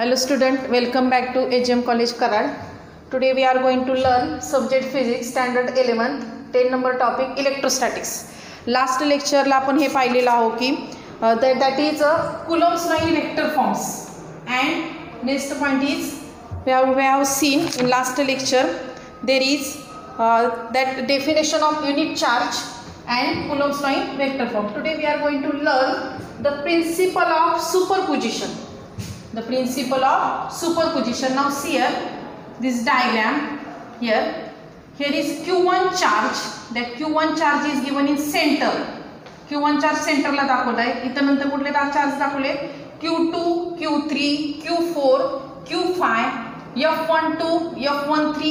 Hello student, welcome back to HM College Karad. Today we are going to learn subject physics standard 11th 10 number topic electrostatics. Last lecture ला आपण हे पाहिलेलं आहोत की that is Coulomb's law in vector forms, and next point is we have seen in last lecture there is that definition of unit charge and Coulomb's law in vector form. Today we are going to learn the principle of superposition. The principle of superposition. Now see here this diagram here is Q1 charge. That Q1 charge is given in center. Q1 charge center ला दाखवलाय. इथं नंतर कुठले charge दाखवले Q2, Q3, Q4, Q5, F12, F13,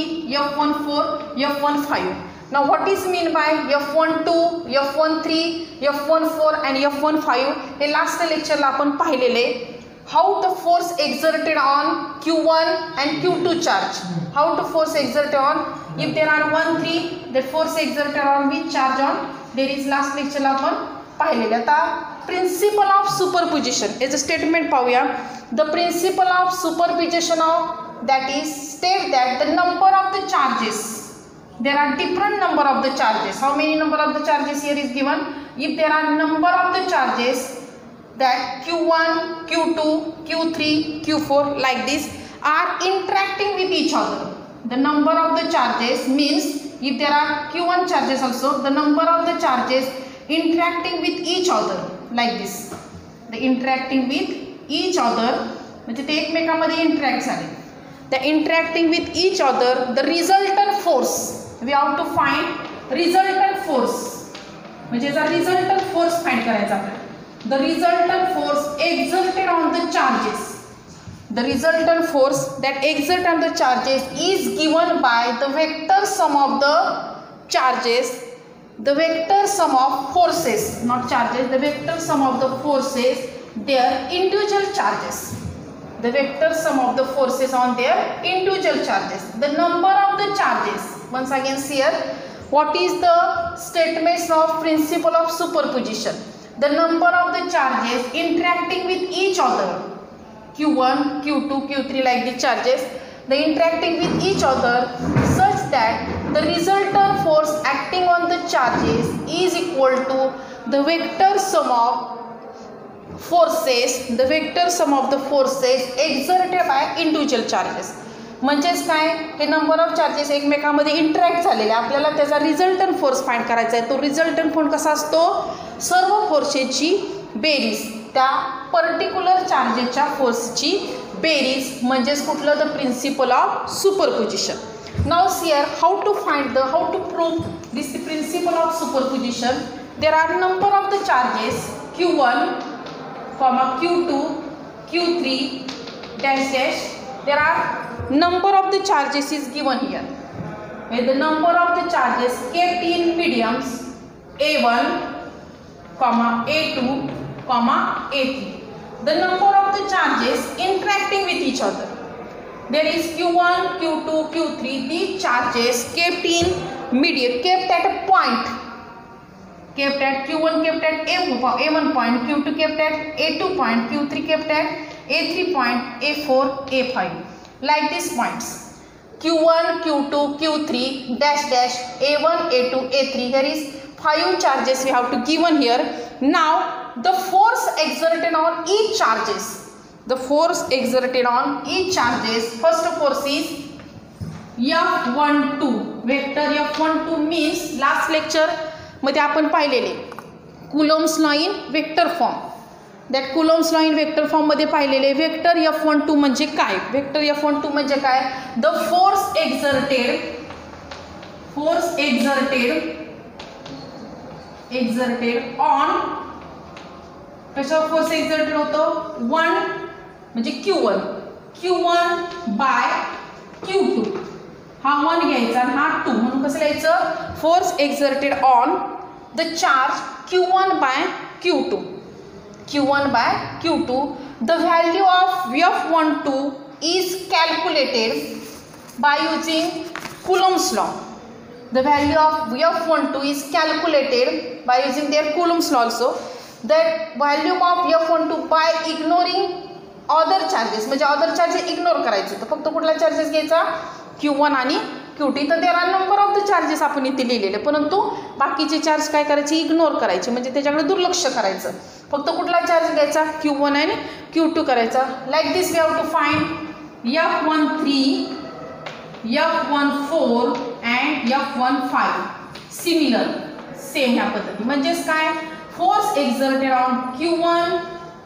F14, F15. Now what is mean by F12, F13, F14 and F15? हे last lecture ला आपण पाहिलेले. How the force exerted on Q1 and Q2 charge. How the force exerted on, if there are 1, 3, the force exerted on which charge on, there is last lecture ला आपण पाहिलेले. आता principle of superposition is a statement पाहूया. The principle of superposition of that is state that the number of the charges, there are different number of the charges. How many number of the charges here is given? If there are number of the charges that Q1, Q2, Q3, Q4 like this are interacting with each other. The number of the charges means if there are Q1 charges also, the number of the charges interacting with each other like this. The interacting with each other म्हणजे ते एकमेकांमध्ये interact झाले. The interacting with each other, the resultant force, we have to find resultant force. म्हणजे जर resultant force find करायचा आपल्याला. The resultant force exerted on the charges. The resultant force that exerted on the charges is given by the vector sum of the charges, the vector sum of forces, not charges, the vector sum of the forces, their individual charges. The vector sum of the forces on their individual charges. The number of the charges. Once again see here, what is the statements of principle of superposition? The number of the charges interacting with each other, Q1, Q2, Q3 like the charges, they interacting with each other such that the resultant force acting on the charges is equal to the vector sum of forces, the vector sum of the forces exerted by individual charges. म्हणजेच काय, हे number of charges एकमेकांमध्ये interact झालेले, आपल्याला त्याचा resultant force find करायचा आहे. तो रिझल्टंट फोर्स कसा असतो, सर्व फोर्सेसची बेरीज, त्या पर्टिक्युलर चार्जेसच्या फोर्सची बेरीज म्हणजेच कुठलं, the principle of superposition. Now see here how to find the, how to prove this the principle of superposition. There are number of the charges Q1, Q2, Q3 dash dash. There are number of the charges is given here. Where the number of the charges kept in mediums A1, A2, A3. The number of the charges interacting with each other. There is Q1, Q2, Q3. These charges kept in medium, kept at a point. Kept at Q1 kept at A1 point, Q2 kept at A2 point, Q3 kept at A3 point, A4, A5. Like these points. Q1, Q2, Q3, dash dash, A1, A2, A3. Here is 5 charges we have to given here. Now the force exerted on each charges. The force exerted on each charges. First force is F12. Vector F12 means last lecture मध्ये आपण पाहिलेले Coulomb's law in vector form. That Coulomb's law in vector form मध्ये पाहिलेले vector F12 म्हणजे काय, vector F12 म्हणजे काय, the force exerted on, कशावर फोर्स एक्झर्टेड होतो, 1 म्हणजे Q1 बाय Q2. हा 1 घ्यायचा आणि हा 2, म्हणून कसं लिहायचं, force exerted on the charge Q1 by Q2. Q1 by Q2, the value of F12 is calculated by using Coulomb's law. The value of F12 is calculated by using their Coulomb's law also. The value of F12 by ignoring other charges म्हणजे other charges ignore करायचे. तर फक्त कुठला charges घ्यायचा, Q1 आणि Q2. तर देर are number of the charges आपण इथे लिहिलेले, परंतु बाकीचे चार्ज काय करायचे, इग्नोर करायचे, म्हणजे त्याच्याकडे दुर्लक्ष करायचं. फक्त कुठला चार्ज घ्यायचा, Q1 आणि Q2 करायचा. Like this we have to find F13, F14 and F15. Similar, same ह्या पद्धती. म्हणजेच काय, force exerted on Q1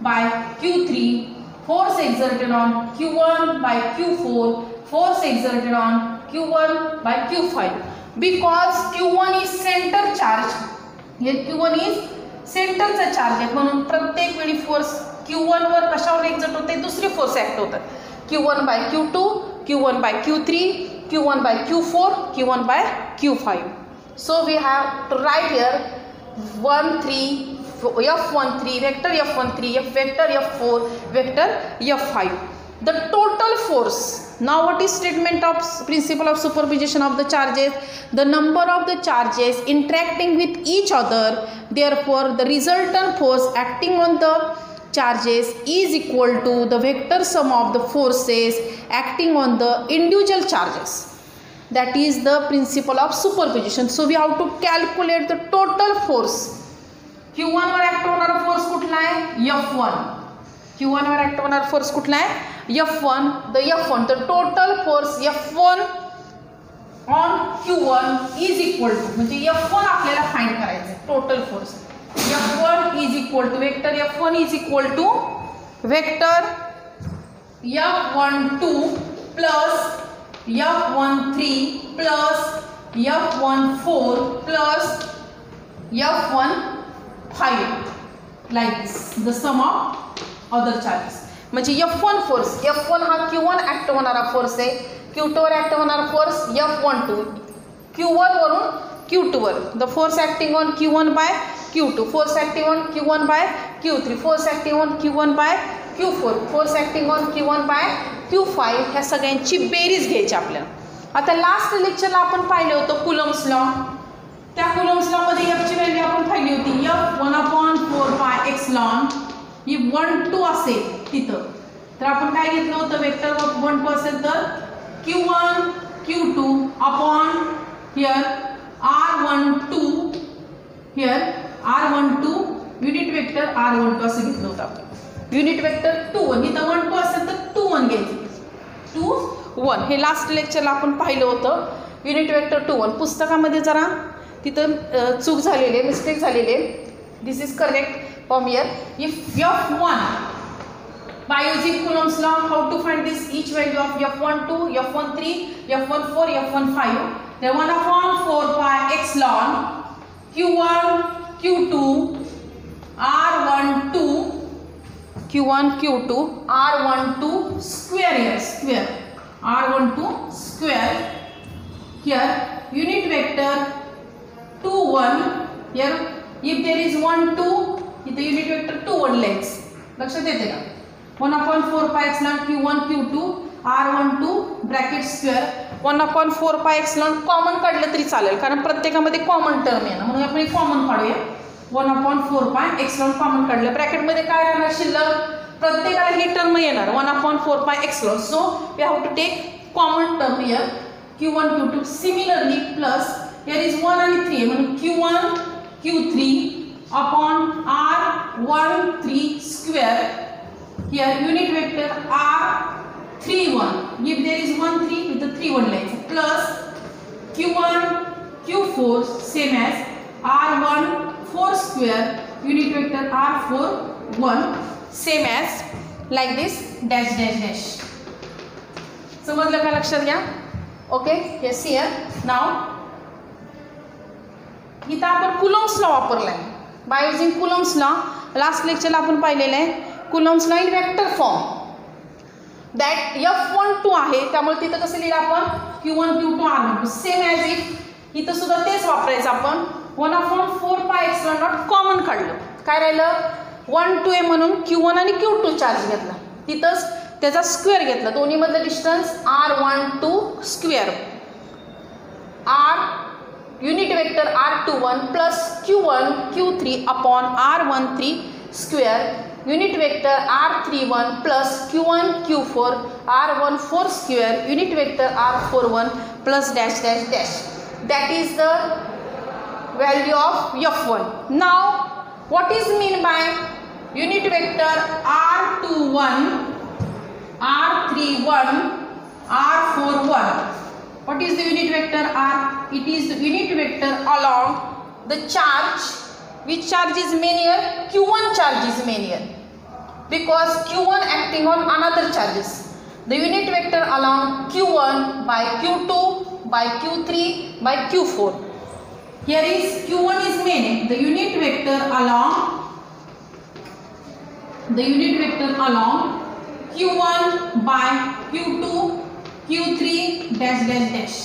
by Q3, force exerted on Q1 by Q4, force exerted on Q1 by Q5. Because Q1 is centre charge, हे Q1 is सेंटरचा charge आहे, म्हणून प्रत्येक वेळी फोर्स Q1 वर कशावर एक्झर्ट होते, दुसरी फोर्स ॲक्ट होतात. Q1 by Q2, Q1 by Q3, Q1 by Q4, Q1 by Q5. So we have to write here 13, F13 vector, F13 F vector, F4 vector, F5. The total force. Now what is statement of principle of superposition of the charges? The number of the charges interacting with each other, therefore the resultant force acting on the charges is equal to the vector sum of the forces acting on the individual charges. That is the principle of superposition. So we have to calculate the total force. Q1 वर act होणारा force कुठला आहे, F1. Q1 वर act होणारा force कुठला आहे, F1. The F1, the total force F1 on Q1 is equal to, म्हणजे F1 आपल्याला फाइंड करायचं आहे, total force. F1 is equal to vector F1 is equal to vector F12 plus F13 plus F14 plus F15, like this, the sum of other charges. म्हणजे F1 force, F1 हा Q1 act होणारा force आहे, Q2 वर act होणारा force F12, Q1 वरून Q2 वर. The force acting on Q1 by Q2, force acting on Q1 by Q3, force acting on Q1 by Q4, force acting on Q1 by Q5. ह्या सगळ्यांची बेरीज घ्यायची आपल्याला. आता लास्ट लेक्चरला आपण पाहिलं होतं कुलम्स लॉ. त्या कुलम्स लॉ मध्ये F ची व्हॅल्यू आपण पाहिली होती, F1/4πε. ही 1 2 असेल तिथं, तर आपण काय घेतलं होतं, वेक्टर ऑफ 1 2 असेल तर Q1 Q2 upon here R12, here R12 unit vector R12 असं घेतलं होतं आपण. युनिट वेक्टर 2 1, इथं 1 2 असेल तर 2 1 घ्यायचं, 2 1. हे लास्ट लेक्चरला आपण पाहिलं होतं, युनिट वेक्टर 2 1. पुस्तकामध्ये जरा तिथं चूक झालेली आहे, मिस्टेक झालेली आहे. This is correct from here. If F1 by using Coulomb's law, how to find this each value of F12, F13, F14, F15. Then 1/4πε Q1 Q2 R12, Q1 Q2 R12 square, here square, R12 square. Here unit vector 2 1, here if there is 1 2, इथे unit vector 2 1 legs. लक्षात येते का, 1/4πε Q1 Q2 R12 bracket square. 1/4πε common काढलं तरी चालेल, कारण प्रत्येकामध्ये common term आहे ना, म्हणून आपण कॉमन काढूया. 1/4πε कॉमन काढलं, ब्रॅकेटमध्ये काय राहणार शिल्लक, प्रत्येकाला ही टर्म येणार 1/4πε. So we have to take common term here Q1 Q2. Similarly plus here is 1 आणि 3, म्हणून Q1 Q3 upon R13 square. Here unit vector R31, if there is 1 3 with the 3 1 lines, plus Q1 Q4 same as R14 square, unit vector R41 same as like this dash dash dash. समजलं का, लक्षात घ्या. Okay, yes here now इथं आपण Coulomb's law वापरलाय. By using Coulomb's law last लेक्चरला आपण पाहिलेलं आहे. Coulomb's law in vector form, that F12 आहे, त्यामुळे तिथं कसं लिहिलं आपण Q1 Q2 R12 same as if. इथं सुद्धा तेच वापरायचं आपण. 1/4πε कॉमन काढलं, काय राहिलं 1 2 आहे, म्हणून Q1 आणि Q2 चार्ज घेतला, तिथंच त्याचा स्क्वेअर घेतला, दोन्ही मधलं distance R12 square, R unit vector R21 plus Q1 Q3 upon R13 square. unit vector r31 plus q1 q4 r14 square unit vector r41 plus dash dash dash. That is the value of f1. Now what is mean by unit vector r21 r31 r41? What is the unit vector r? It is the unit vector along the charge. Which charge is main here? q1 charge is main here, because q1 acting on another charges. The unit vector along q1 by q2 by q3 by q4. Here is q1 is main. The unit vector along q1 by q2 q3 dash dash dash.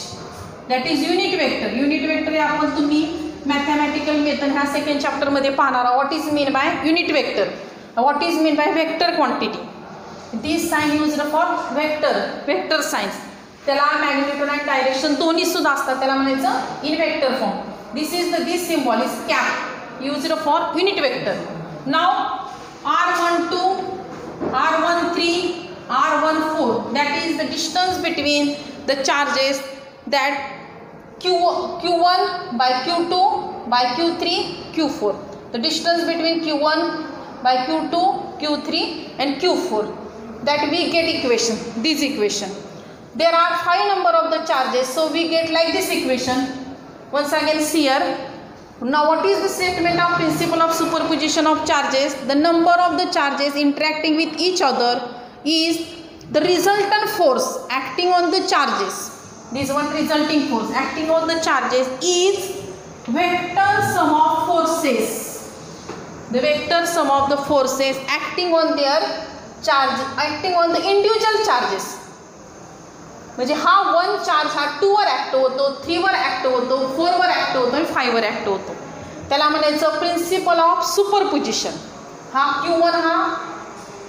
That is unit vector. Unit vector आपण तुम्ही mathematical method ह्या second chapter मध्ये पाहणार आहोत. What is mean by unit vector, what is mean by vector quantity. This sign used for vector signs. त्याला magnitude आणि direction दोन्ही सुद्धा असतात. त्याला म्हणायचं in vector form. This symbol is cap used for unit vector. Now r12 r13 r14, that is the distance between the charges that q1 by q2 by q3 q4. The distance between q1 by q2 q3 and q4, that we get equation, this equation. There are 5 number of the charges, so we get like this equation. Once again see here. Now what is the statement of principle of superposition of charges? The number of the charges interacting with each other is the resultant force acting on the charges. This one resulting force acting on the charges is vector sum of forces. The vector sum of the forces acting on their charge, acting on the individual charges. म्हणजे हा 1 charge हा 2 वर act होतो, 3 वर act होतो, 4 वर act होतो आणि 5 वर ऍक्ट होतो. त्याला म्हणायचं प्रिन्सिपल ऑफ सुपरपोजिशन. हा q1 हा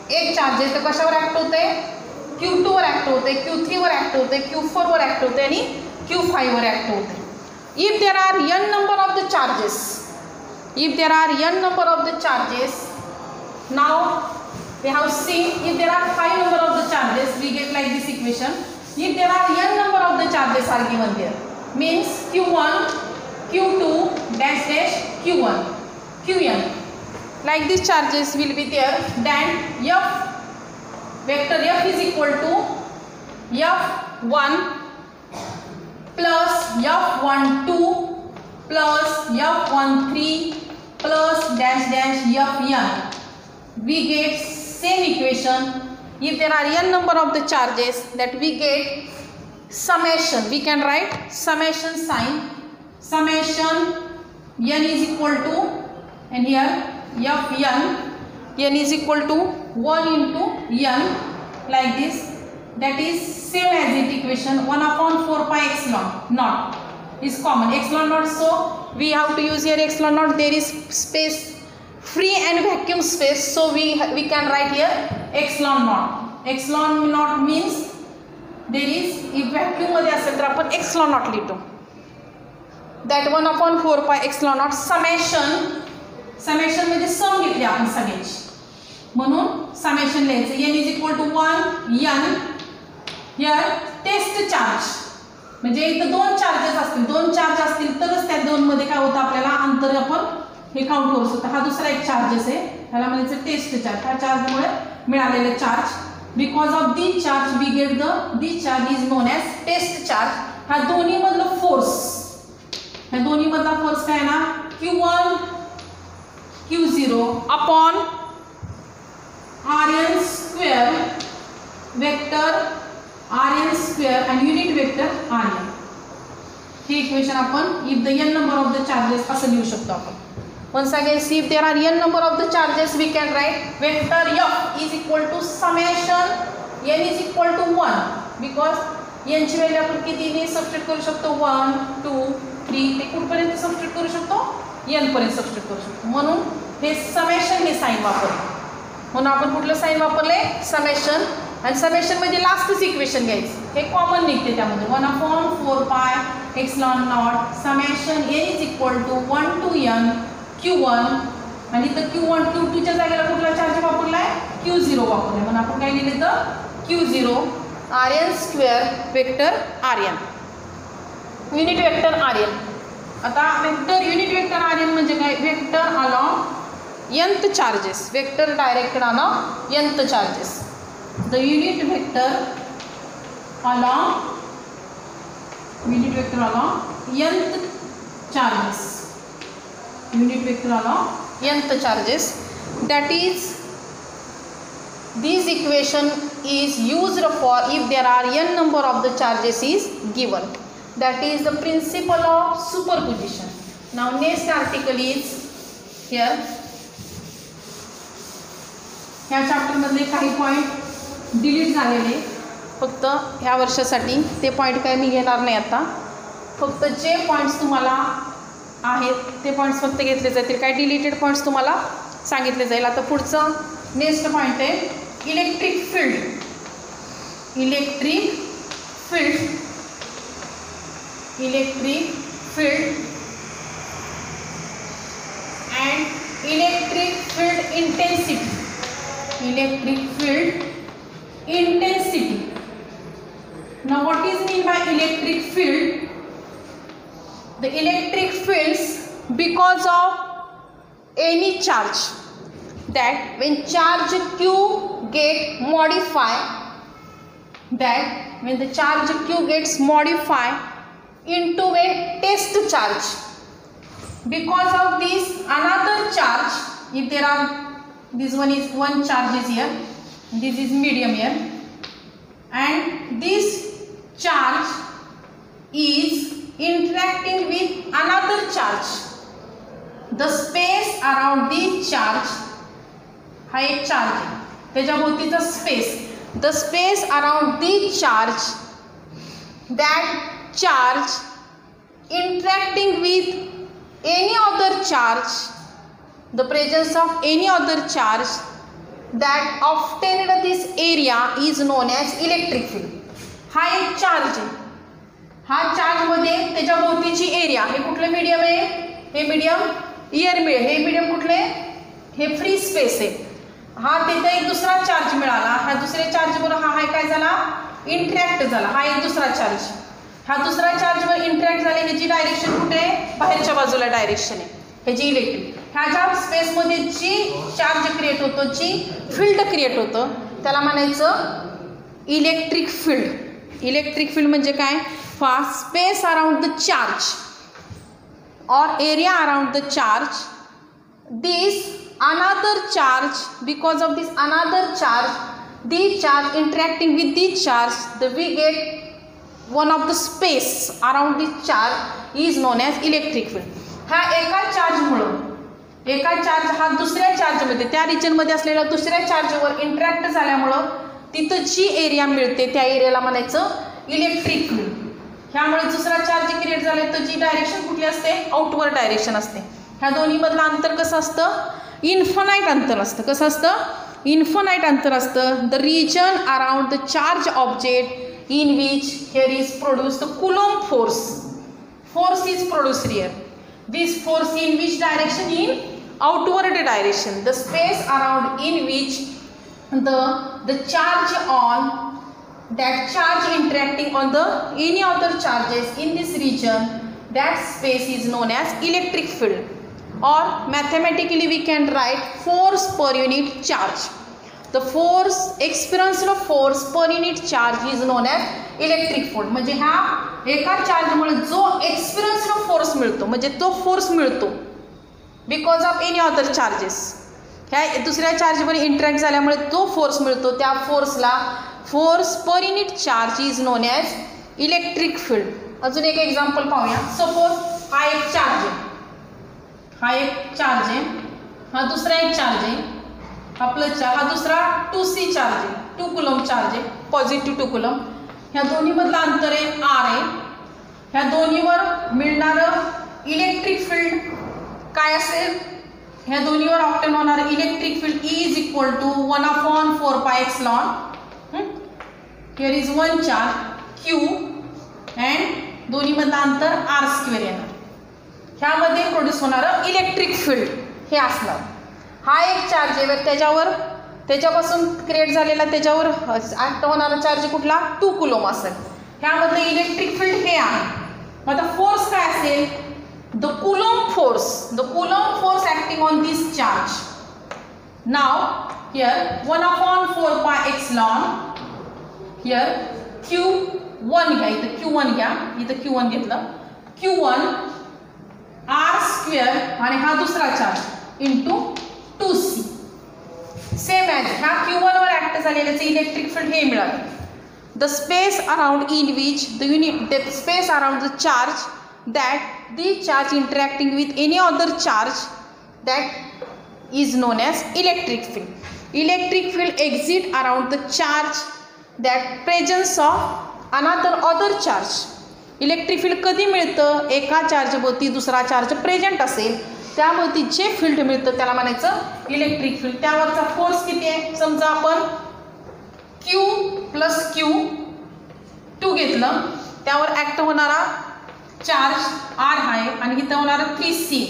एक चार्ज आहे, तर कशावर ऍक्ट होते? q2 वर ऍक्ट होते, q3 वर ऍक्ट होते, q4 वर ऍक्ट होते आणि q5 वर ऍक्ट होते. If there are n number of the charges, if there are n number of the charges, now we have seen if there are 5 number of the charges, we get like this equation. If there are n number of the charges are given there, means q1 q2 dash dash q1 qn, like these charges will be there, then f vector f is equal to f1 plus f12 plus f13 plus dash dash fn. We get same equation. If there are n number of the charges, that we get summation. We can write summation sign. Summation n is equal to, and here fn, n is equal to 1 into n, like this. That is same as it equation 1 upon 4 pi epsilon naught is common. Epsilon naught, so we have to use here epsilon naught. There is space, free and vacuum space, so we can write here epsilon naught. Epsilon naught means there is, if vacuum मध्ये असेल तर आपण epsilon naught लिहितो. That 1 upon 4 pi epsilon naught summation मध्ये सम घेतली आपण सगळ्यांची, म्हणून summation लिहायचं. n is equal to 1 n. here test charge, म्हणजे इथं 2 चार्जेस असतील, 2 चार्ज असतील तरच त्या 2 मध्ये काय होतं आपल्याला अंतर आपण हे काउंट करू शकतो. हा दुसरा एक चार्जेस आहे, ह्याला म्हणायचं टेस्ट चार्ज. ह्या चार्जमुळे मिळालेले charge, because of this charge we get this charge is known as test charge. ह्या दोन्ही मधलं फोर्स, ह्या दोन्ही मधला फोर्स काय ना, q1 q0 upon rn square vector rn square आणि युनिट वेक्टर rn. हे इक्वेशन आपण if the n number of the charges असं लिहू शकतो आपण. Once again, see if there are n number of the charges, we can write vector f is equal to summation n is equal to 1, because n ची value आपण कितीने substitute करू शकतो, 1 2 3, ते कुठपर्यंत सबस्टिट्यूट करू शकतो, n पर्यंत सबस्टिट्यूट करू शकतो. म्हणून हे समेशन हे साइन वापरतो. म्हणून आपण कुठलं साइन वापरले, समेशन. आणि समेशन मध्ये लास्टच इक्वेशन घ्यायचं, हे कॉमन निघते त्यामध्ये 1 upon 4 pi epsilon naught summation n is equal to 1 to n q1, आणि इथं q1 q2 च्या जागेला कुठला चार्ज वापरला वापरलाय Q0 वापरलाय, म्हणून आपण काय लिहिलं तर Q0 RN square vector RN, unit vector RN. आता वेक्टर युनिट वेक्टर RN म्हणजे काय, vector along nth charges, vector directed along nth charges. The unit vector along nth charges, unit vector along nth charges, that is this equation is used for if there are n number of the charges is given, that is the principle of superposition. Now next article is here. ह्या chapter मधले काही point delete झालेले, फक्त ह्या वर्षासाठी ते point काय मी घेणार नाही आता, फक्त जे पॉईंट्स तुम्हाला आहेत ते पॉईंट्स फक्त घेतले जातील, काही डिलीटेड पॉईंट्स तुम्हाला सांगितले जाईल. आता पुढचं नेक्स्ट पॉईंट आहे electric field. Electric field and electric field intensity. Now what is mean by electric field? The electric fields because of any charge, that when charge Q get modified, that when the charge Q gets modified into a test charge, because of this another charge, if there are, this one charge is here, this is medium here, and this charge is interacting with another charge, the space around this charge, हा एक charge आहे, त्याच्या भोवतीचा space, the space around this charge, that charge interacting with any other charge, the presence of any other charge that obtained this area is known as electric field. हा एक charge आहे, हा charge मध्ये त्याच्या भोवतीची area, हे कुठलं medium आहे, हे मीडियम एअर मिळेल, हे मीडियम कुठले, हे फ्री स्पेस आहे. हा तिथे एक दुसरा चार्ज मिळाला, ह्या दुसऱ्या चार्ज बरोबर हा काय झाला, इंटरॅक्ट झाला, हा एक दुसरा चार्ज, हा दुसरा चार्ज वर इंटरॅक्ट झाले, ह्याची डायरेक्शन कुठे आहे, बाहेरच्या बाजूला डायरेक्शन आहे, ह्याची इलेक्ट्रिक. ह्या स्पेस मध्ये जी चार्ज क्रिएट होतो, जी फील्ड क्रिएट होतं, त्याला म्हणायचं इलेक्ट्रिक फील्ड. इलेक्ट्रिक फील्ड म्हणजे काय, for space around the charge or area around the charge, this another charge, because of this another charge, this charge interacting with this charge, we get one of the space around this charge is known as electric field. हा एका चार्जमुळं, एका charge हा दुसऱ्या चार्जमध्ये, त्या रिजनमध्ये असलेल्या दुसऱ्या चार्जवर इंटरॅक्ट झाल्यामुळं तिथं जी एरिया मिळते त्या एरियाला म्हणायचं इलेक्ट्रिक फील्ड. ह्यामुळे दुसरा चार्ज क्रिएट झाला तर जी डायरेक्शन कुठली असते, आउटवर्ड डायरेक्शन असते. ह्या दोन्ही मधलं अंतर कसं असतं, इन्फानाइट अंतर असतं. कसं असतं, इन्फानाइट अंतर असतं. The region around the charge object in which here is produced Coulomb force. Force is produced here. This force in which direction, in outward direction. The space around in which the charge on that charge interacting on the any other charges in this region, that space is known as electric field. Or mathematically we can write force per unit charge. The force, experienced force per unit charge is known as electric field. म्हणजे हा एका charge मुळे जो experienced force मिळतो, म्हणजे तो force मिळतो because of any other charges, ह्या दुसऱ्या चार्जवर इंटरॅक्ट झाल्यामुळे तो फोर्स मिळतो, त्या फोर्सला force per unit charge is known as electric field. अजून एक एक्झाम्पल पाहूया. सपोज हा एक चार्ज आहे, हा एक चार्ज आहे, हा दुसरा एक चार्ज आहे, हा प्लस चार्ज, हा दुसरा 2C चार्ज आहे, 2 कुलम चार्ज आहे, पॉझिटिव्ह 2 कुलम. ह्या दोन्ही मधलं अंतर आहे R आहे. ह्या दोन्हीवर मिळणारं इलेक्ट्रिक फील्ड काय असेल, ह्या दोन्हीवर ऑब्टेन होणारं electric field E is equal to 1/4πε. Here is one charge Q and दोन्ही मधलं अंतर R² येणार. ह्यामध्ये प्रोड्यूस होणारं इलेक्ट्रिक फील्ड हे असणार. हा एक चार्ज आहे, त्याच्यावर त्याच्यापासून क्रिएट झालेला त्याच्यावर ॲक्ट होणारा चार्ज कुठला 2 कुलॉम असेल. ह्यामधलं इलेक्ट्रिक फील्ड हे आहे. मग आता फोर्स काय असेल, the Coulomb force acting on this charge. Now here 1/4πε here Q1 घ्या, इथं Q1 घ्या, इथं Q1 घेतलं, Q1 R² आणि हा दुसरा charge into 2C. Same as ह्या Q1 वर ॲक्ट झालेल्याचं इलेक्ट्रिक फील्ड हे मिळालं. The space around in which the space around the charge that the charge interacting with any other charge that is known as electric field. Electric field exit around the charge that presence of other charge. Electric field कधी मिळतं, एका चार्जभोवती दुसरा charge present असेल त्याभोवती जे field मिळतं त्याला म्हणायचं इलेक्ट्रिक फील्ड. त्यावरचा फोर्स किती आहे, समजा आपण Q + Q2 घेतलं, त्यावर ॲक्ट होणारा चार्ज R आहे आणि इथं होणारा 3C.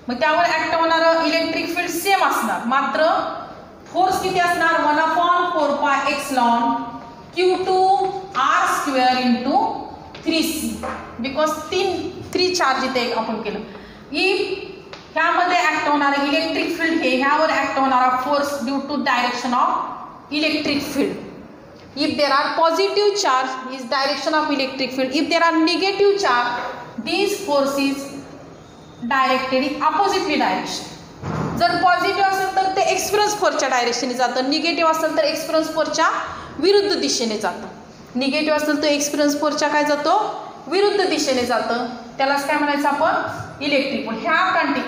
मग त्यावर ॲक्ट होणारं इलेक्ट्रिक फील्ड सेम असणार, मात्र फोर्स किती असणार 1/4πε Q2 R² into 3C. Because 3 charge इथे आपण केलं. ह्यामध्ये ॲक्ट होणारं इलेक्ट्रिक फील्ड हे ह्यावर ॲक्ट होणारा force due to direction of electric field. If there are positive charge is direction of electric field. If there are negative charge this force is directed in oppositely direction. जर positive असेल तर ते experience फोर्सच्या डायरेक्शने जातं, negative असेल तर experience फोर्सच्या विरुद्ध दिशेने जातं. निगेटिव्ह असेल तर एक्सपिरियन्स फोर्सच्या काय जातो, विरुद्ध दिशेने जातं. त्यालाच काय म्हणायचं आपण इलेक्ट्रिक फील्ड. ह्या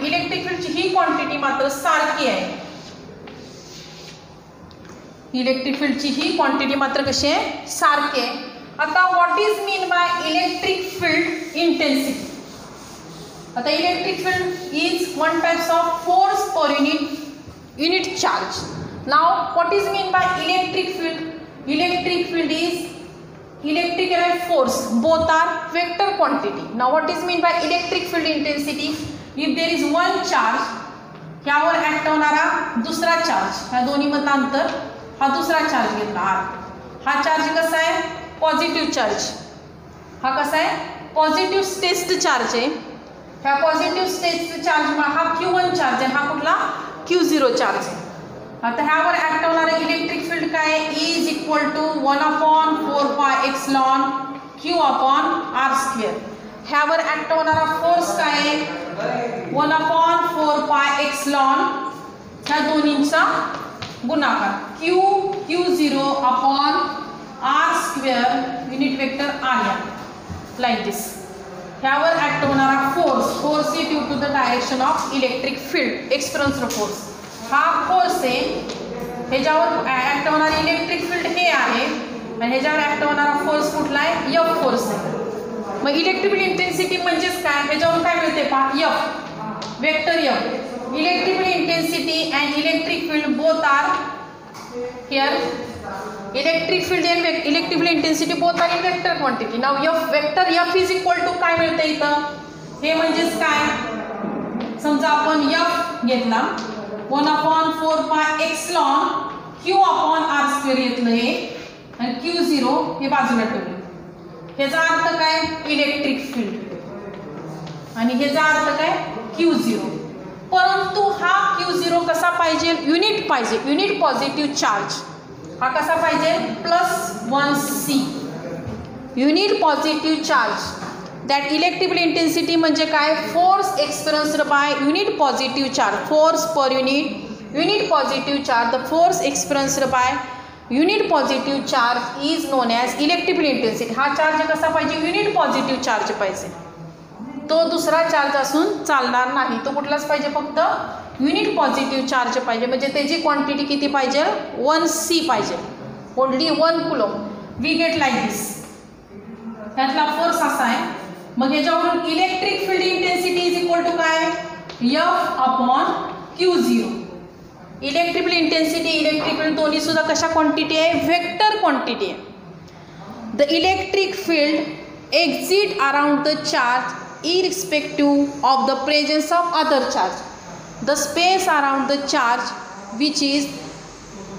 इलेक्ट्रिक फील्डची ही क्वांटिटी मात्र सारखी आहे. इलेक्ट्रिक फील्डची ही क्वांटिटी मात्र कशी आहे, सारखी आहे. आता what is mean by electric field intensity. आता electric field is one types of force per unit charge. Now what is mean by electric field. Electric field is electrical and force both are vector quantity. Now what is mean by electric field intensity. If there is one charge, ह्यावर act होणारा दुसरा charge, ह्या दोन्ही मधला अंतर, हा दुसरा charge घेतला R. हा चार्ज कसा आहे, पॉझिटिव्ह चार्ज. हा कसा आहे, पॉझिटिव्ह स्टेज्ड चार्ज आहे. ह्या पॉझिटिव्ह स्टेज्ड चार्जमुळे हा Q1 चार्ज आहे, हा कुठला Q0 चार्ज आहे. आता ह्यावर ॲक्ट होणारं इलेक्ट्रिक फील्ड काय आहे, इज इक्वल टू 1/4πε Q/R². ह्यावर ॲक्ट होणारा फोर्स काय आहे 1/4πε ह्या दोन्हींचा गुणाकार Q0/R² unit vector R like this. ह्यावर ॲक्ट होणारा force is due to the direction of electric field, experienced force. हा फोर्स आहे, ह्याच्यावर ॲक्ट होणारी इलेक्ट्रिक फील्ड हे आहे आणि ह्याच्यावर ॲक्ट होणारा फोर्स कुठला आहे, F फोर्स आहे. मग इलेक्ट्रिकल इंटेन्सिटी म्हणजेच काय, ह्याच्यावरून काय मिळते पहा, F vector F. Electrical intensity and electric field both are here. Electric field and electrical intensity both are in vector quantity. Now F vector F is equal to काय मिळतं इथं, हे म्हणजेच काय, समजा आपण F घेतला 1/4πε Q/R² घेतलं हे आणि Q0 हे बाजूला ठेवलं. ह्याचा अर्थ काय, इलेक्ट्रिक फील्ड आणि ह्याचा अर्थ काय Q0. परंतु हा Q0 कसा पाहिजे, युनिट पाहिजे, युनिट पॉझिटिव्ह चार्ज. हा कसा पाहिजे +1C unit positive charge. That electrical intensity म्हणजे काय, force experienced by unit positive charge. Force per unit positive charge. The force experienced by unit positive charge is known as electrical intensity. हा charge कसा पाहिजे, unit positive charge पाहिजे. तो दुसरा charge असून चालणार नाही, तो कुठलाच पाहिजे, फक्त युनिट पॉझिटिव्ह चार्ज पाहिजे. म्हणजे त्याची क्वांटिटी किती पाहिजे, 1C पाहिजे, only 1 coulomb. We get like this. त्यातला फोर्स असा आहे. मग ह्याच्यावरून electric field intensity is equal to काय, F/Q0. Electrical intensity electric field दोन्ही सुद्धा कशा क्वांटिटी आहे, वेक्टर क्वांटिटी आहे. The electric field exit around the charge irrespective of the presence of other charge. The space around the charge which is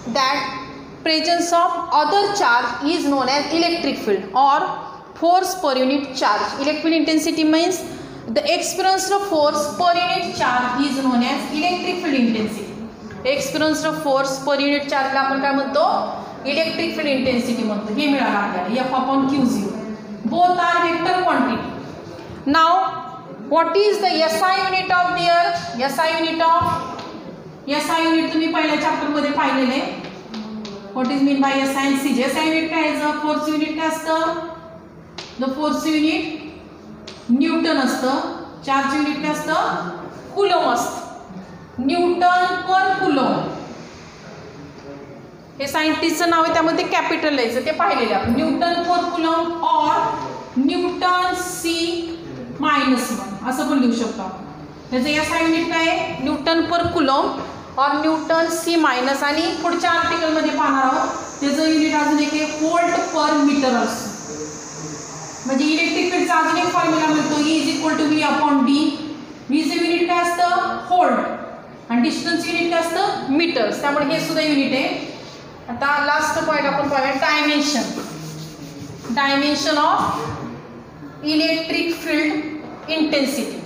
that presence of other charge is known as electric field or force per unit charge. Electric field intensity means the experienced force per unit charge is known as electric field intensity. Experienced force per unit charge ला आपण काय म्हणतो, electric field intensity म्हणतो. हे मिळालं आपल्याला F/Q0. Both are vector quantity. Now what is the SI unit of there? SI unit तुम्ही पहिल्या चॅप्टर मध्ये पाहिलेले. What is mean by SI and CJ? SI unit काय आहे? फोर्स युनिट काय असतं? द फोर्स युनिट न्यूटन असतं. Charge unit काय असतं? कुलम असतं. न्यूटन पर कुलम हे सायंटिस्टचं नाव आहे, त्यामध्ये कॅपिटल लिहायचं, ते पाहिलेले आपण. न्यूटन पर कुलम और न्यूटन C-1 असं पण लिहू शकतो आपण. त्याचं SI युनिट काय आहे? न्यूटन पर कुलम और न्यूटन C-. आणि पुढच्या आर्टिकलमध्ये पाहणार आहोत त्याचं युनिट अजून एक आहे व्होल्ट पर मीटर असतं. म्हणजे इलेक्ट्रिक फील्डचा अजून एक फॉर्म्युला मिळतो E = V/D. व्हीचं युनिट काय असतं? व्होल्ट. आणि डिस्टन्स युनिट काय असतं? मीटर्स. त्यामुळे हे सुद्धा युनिट आहे. आता लास्ट पॉईंट आपण पाहूया dimension of electric field intensity.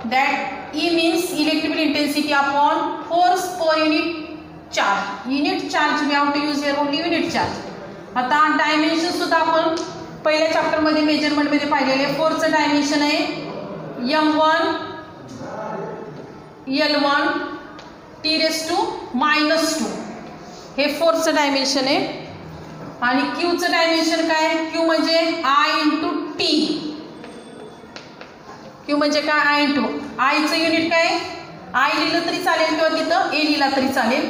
That E means electric field intensity upon force per unit charge. Unit charge we have to use here only unit charge. आता डायमेन्शन सुद्धा आपण पहिल्या चॅप्टर मध्ये measurement मध्ये पाहिलेले. फोर्सचं dimension आहे M1 L1 T⁻². हे फोर्सचं dimension आहे. आणि Qचं डायमेन्शन काय? Q म्हणजे I/T. Q म्हणजे काय? I चं युनिट काय? I लिहिलं तरी चालेल किंवा तिथं A लिहिला तरी चालेल.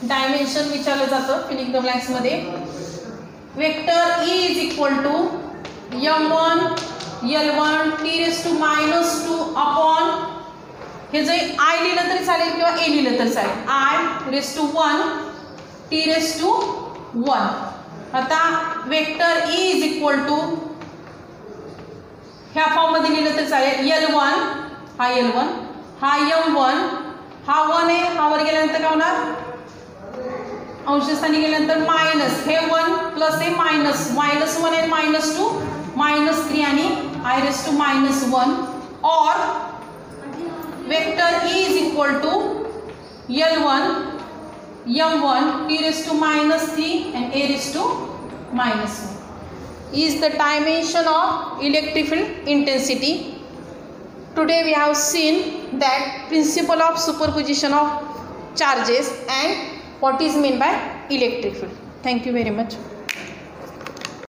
डायमेन्शन विचारलं जातं फिलिंग द ब्लँक्स मध्ये. Vector E = M1 L1 T⁻² upon हे जे I लिहिलं तरी चालेल किंवा A लिहिलं तरी चालेल. I⁻1 T⁻1. आता वेक्टर E = ह्या फॉर्म मध्ये लिहिलं तर चालेल. L1 हा L1 हा M1 हा 1 आहे. हा वर गेल्यानंतर काय होणार? अंशस्थानी गेल्यानंतर मायनस. हे 1 प्लस हे मायनस. -1 आणि -2 -3 आणि I⁻1 और vector E = L1 M1 T⁻³ and A⁻1 is the dimension of electric field intensity. Today we have seen that principle of superposition of charges and what is meant by electric field. Thank you very much.